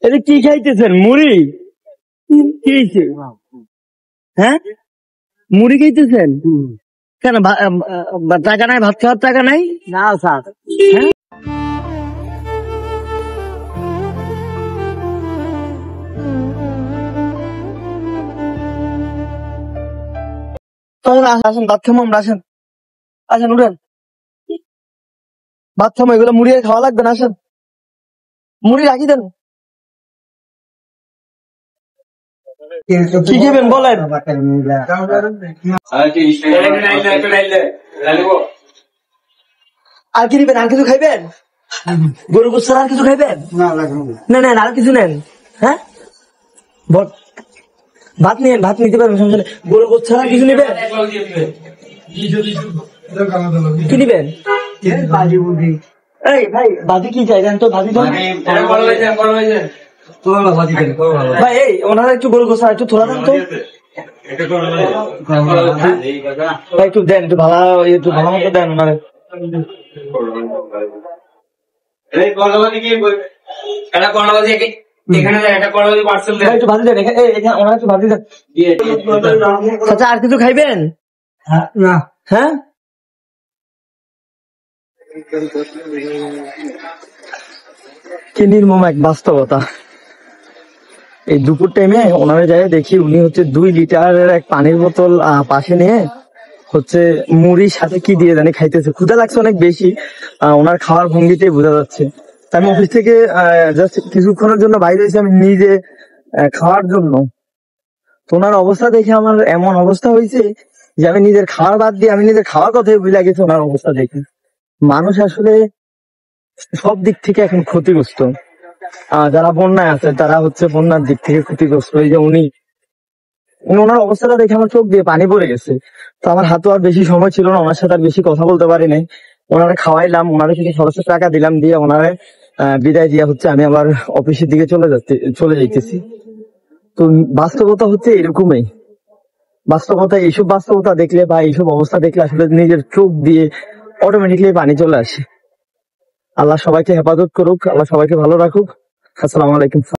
এটা কি খাইতেছেন? মুড়ি? কি হয়েছে? হ্যাঁ, মুড়ি খাইতেছেন কেন? টাকা নাই, ভাত খাওয়ার টাকা নাই? না স্যার। হ্যাঁ, আসেন ভাত খাবো আমরা, আসেন আসেন উঠেন, ভাত খাবো। এগুলো মুড়ি খাওয়া লাগবে না, আসেন মুড়ি রাখি দেন। কি খাবেন বলেন? আর কি নিবেন? আর কিছু খাইবেন? গরু গোস্ত আর কিছু খাইবেন? না না, আর কিছু নেন। হ্যাঁ, ভাত নিয়েন, ভাত নিতে পারবেন, সমস্যা নেই। গরু গোস্ত আর কিছু নিবেন? কি নিবেন? এই ভাই, ভাজি কি চাই জান তো? ভাজি ভাই, এই ওনারা একটু গরু গোস্ত একটু থোড়া দেন তো ভাই, একটু দেন, একটু ভালো, একটু ভালো মতো দেন ওনারে। একটু ভাজি দেন, ওনারা একটু ভাজি দেন। আচ্ছা, আর কিছু খাইবেন? না। হ্যাঁ, কি নির্মম এক বাস্তবতা। এই দুপুর টাইমে ওনারে যাই দেখি, উনি হচ্ছে 2 লিটারের এক পানির বোতল পাশে নিয়ে হচ্ছে মুড়ির সাথে কি দিয়ে জানি খাইতেছে। ক্ষুধা লাগছে অনেক বেশি, ওনার খাওয়ার ভঙ্গিতেই বোঝা যাচ্ছে। আমি অফিস থেকে জাস্ট কিছুক্ষণের জন্য বাইরে হয়েছি আমি নিজে খাওয়ার জন্য। তো ওনার অবস্থা দেখে আমার এমন অবস্থা হয়েছে যে আমি নিজের খাওয়ার বাদ দিয়ে আমি নিজের খাওয়ার কথাই ভুলে গেছি ওনার অবস্থা দেখে। মানুষ আসলে সব দিক থেকে এখন ক্ষতিগ্রস্ত। যারা বন্যায় আছে তারা হচ্ছে বন্যার দিক থেকে ক্ষতিগ্রস্ত। এই যে উনি ওনার অবস্থাটা দেখে আমার চোখ দিয়ে পানি পড়ে গেছে। তো আমার হাতে আর বেশি সময় ছিল না, ওনার সাথে আর বেশি কথা বলতে পারি নাই। ওনারে খাওয়াইলাম, ওনারে থেকে 600 টাকা দিলাম, দিয়ে ওনারে বিদায় দিয়া হচ্ছে আমি আবার অফিসের দিকে চলে যাইতেছি। তো বাস্তবতা হচ্ছে এরকমই। বাস্তবতা, এইসব বাস্তবতা দেখলে বা এইসব অবস্থা দেখলে আসলে নিজের চোখ দিয়ে অটোমেটিকলি পানি চলে আসে। আল্লাহ সবাইকে হেফাজত করুক, আল্লাহ সবাইকে ভালো রাখুক। আসসালামু আলাইকুম।